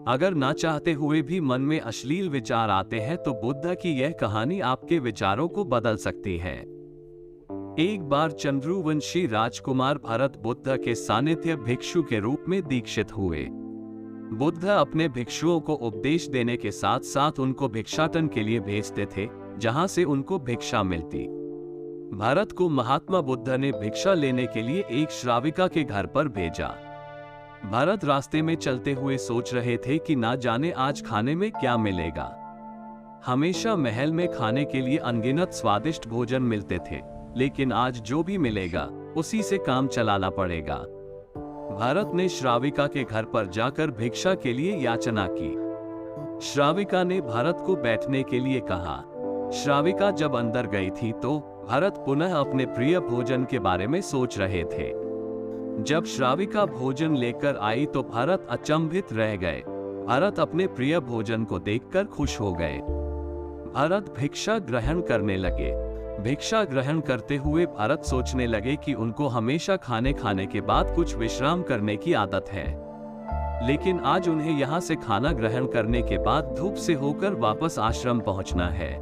अगर ना चाहते हुए भी मन में अश्लील विचार आते हैं तो बुद्ध की यह कहानी आपके विचारों को बदल सकती है। एक बार चंद्रवंशी राजकुमार भरत बुद्ध के सानिध्य भिक्षु के रूप में दीक्षित हुए। बुद्ध अपने भिक्षुओं को उपदेश देने के साथ साथ उनको भिक्षाटन के लिए भेजते थे, जहां से उनको भिक्षा मिलती। भरत को महात्मा बुद्ध ने भिक्षा लेने के लिए एक श्राविका के घर पर भेजा। भरत रास्ते में चलते हुए सोच रहे थे कि ना जाने आज खाने में क्या मिलेगा। हमेशा महल में खाने के लिए अनगिनत स्वादिष्ट भोजन मिलते थे, लेकिन आज जो भी मिलेगा उसी से काम चलाना पड़ेगा। भरत ने श्राविका के घर पर जाकर भिक्षा के लिए याचना की। श्राविका ने भरत को बैठने के लिए कहा। श्राविका जब अंदर गई थी तो भरत पुनः अपने प्रिय भोजन के बारे में सोच रहे थे। जब श्राविका भोजन लेकर आई तो भरत अचंभित रह गए। भरत अपने प्रिय भोजन को देखकर खुश हो गए। भरत भिक्षा ग्रहण करने लगे। भिक्षा ग्रहण करते हुए भरत सोचने लगे कि उनको हमेशा खाने के बाद कुछ विश्राम करने की आदत है, लेकिन आज उन्हें यहाँ से खाना ग्रहण करने के बाद धूप से होकर वापस आश्रम पहुंचना है।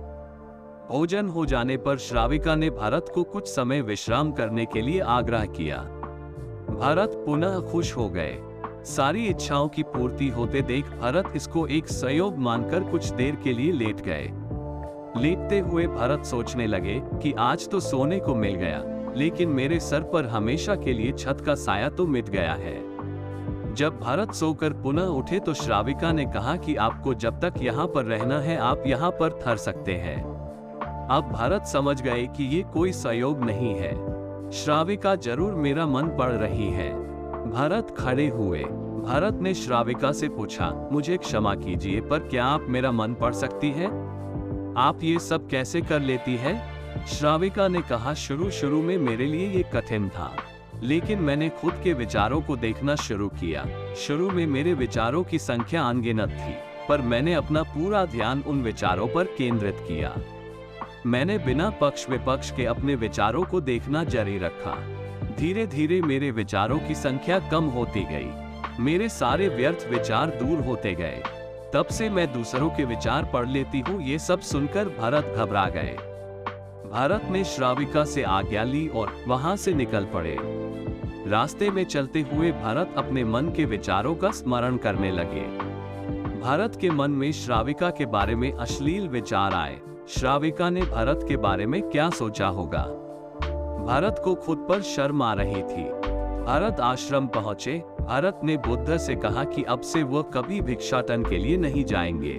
भोजन हो जाने पर श्राविका ने भरत को कुछ समय विश्राम करने के लिए आग्रह किया। भरत पुनः खुश हो गए। सारी इच्छाओं की पूर्ति होते देख भरत इसको एक संयोग मानकर कुछ देर के लिए लेट गए। लेटते हुए भरत सोचने लगे कि आज तो सोने को मिल गया, लेकिन मेरे सर पर हमेशा के लिए छत का साया तो मिट गया है। जब भरत सोकर पुनः उठे तो श्राविका ने कहा कि आपको जब तक यहाँ पर रहना है आप यहाँ पर ठहर सकते हैं। अब भरत समझ गए कि ये कोई संयोग नहीं है, श्राविका जरूर मेरा मन पढ़ रही है। भरत खड़े हुए। भरत ने श्राविका से पूछा, मुझे क्षमा कीजिए, पर क्या आप मेरा मन पढ़ सकती है? आप ये सब कैसे कर लेती है? श्राविका ने कहा, शुरू में मेरे लिए ये कठिन था, लेकिन मैंने खुद के विचारों को देखना शुरू किया। शुरू में मेरे विचारों की संख्या अनगिनत थी, पर मैंने अपना पूरा ध्यान उन विचारों पर केंद्रित किया। मैंने बिना पक्ष विपक्ष के अपने विचारों को देखना जारी रखा। धीरे धीरे मेरे विचारों की संख्या कम होती गई। मेरे सारे व्यर्थ विचार दूर होते गए। तब से मैं दूसरों के विचार पढ़ लेती हूँ। ये सब सुनकर भरत घबरा गए। भरत ने श्राविका से आज्ञा ली और वहां से निकल पड़े। रास्ते में चलते हुए भरत अपने मन के विचारों का स्मरण करने लगे। भरत के मन में श्राविका के बारे में अश्लील विचार आए। श्राविका ने भरत के बारे में क्या सोचा होगा? भरत को खुद पर शर्म आ रही थी। भरत आश्रम पहुंचे। भरत ने बुद्ध से कहा कि अब से वह कभी भिक्षाटन के लिए नहीं जाएंगे।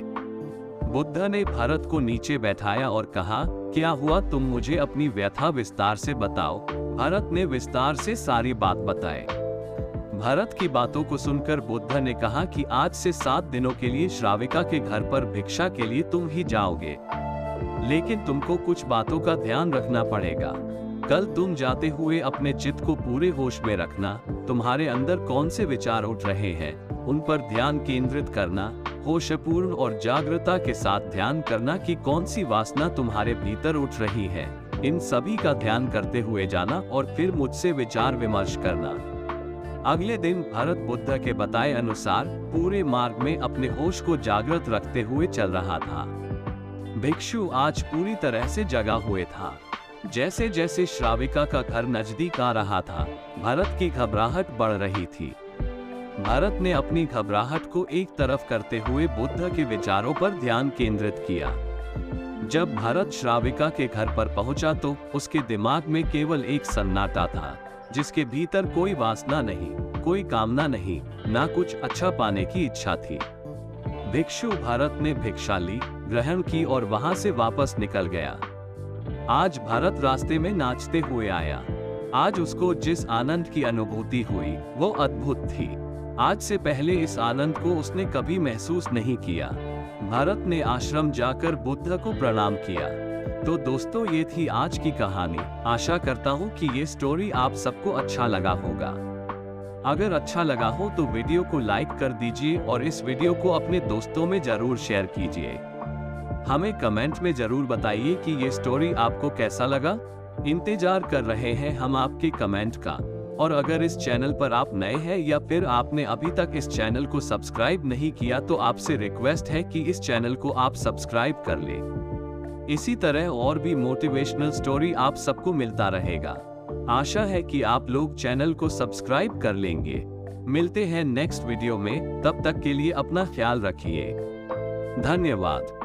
बुद्ध ने भरत को नीचे बैठाया और कहा, क्या हुआ, तुम मुझे अपनी व्यथा विस्तार से बताओ। भरत ने विस्तार से सारी बात बताई। भरत की बातों को सुनकर बुद्ध ने कहा कि आज से 7 दिनों के लिए श्राविका के घर पर भिक्षा के लिए तुम ही जाओगे, लेकिन तुमको कुछ बातों का ध्यान रखना पड़ेगा। कल तुम जाते हुए अपने चित्त को पूरे होश में रखना। तुम्हारे अंदर कौन से विचार उठ रहे हैं उन पर ध्यान केंद्रित करना। होशपूर्ण और जागरूकता के साथ ध्यान करना कि कौन सी वासना तुम्हारे भीतर उठ रही है। इन सभी का ध्यान करते हुए जाना और फिर मुझसे विचार विमर्श करना। अगले दिन भरत बुद्ध के बताए अनुसार पूरे मार्ग में अपने होश को जागृत रखते हुए चल रहा था। भिक्षु आज पूरी तरह से जगा हुए था। जैसे जैसे श्राविका का घर नजदीक आ रहा था, भरत की घबराहट बढ़ रही थी। भरत ने अपनी घबराहट को एक तरफ करते हुए बुद्ध के विचारों पर ध्यान केंद्रित किया। जब भरत श्राविका के घर पर पहुंचा तो उसके दिमाग में केवल एक सन्नाटा था, जिसके भीतर कोई वासना नहीं, कोई कामना नहीं, ना कुछ अच्छा पाने की इच्छा थी। भिक्षु भरत ने भिक्षा ली, ग्रहण की और वहां से वापस निकल गया। आज भरत रास्ते में नाचते हुए आया। आज उसको जिस आनंद की अनुभूति हुई वो अद्भुत थी। आज से पहले इस आनंद को उसने कभी महसूस नहीं किया। भरत ने आश्रम जाकर बुद्ध को प्रणाम किया। तो दोस्तों, ये थी आज की कहानी। आशा करता हूँ कि ये स्टोरी आप सबको अच्छा लगा होगा। अगर अच्छा लगा हो तो वीडियो को लाइक कर दीजिए और इस वीडियो को अपने दोस्तों में जरूर शेयर कीजिए। हमें कमेंट में जरूर बताइए कि ये स्टोरी आपको कैसा लगा। इंतजार कर रहे हैं हम आपके कमेंट का। और अगर इस चैनल पर आप नए हैं या फिर आपने अभी तक इस चैनल को सब्सक्राइब नहीं किया तो आपसे रिक्वेस्ट है कि इस चैनल को आप सब्सक्राइब कर लें। इसी तरह और भी मोटिवेशनल स्टोरी आप सबको मिलता रहेगा। आशा है कि आप लोग चैनल को सब्सक्राइब कर लेंगे। मिलते हैं नेक्स्ट वीडियो में, तब तक के लिए अपना ख्याल रखिए। धन्यवाद।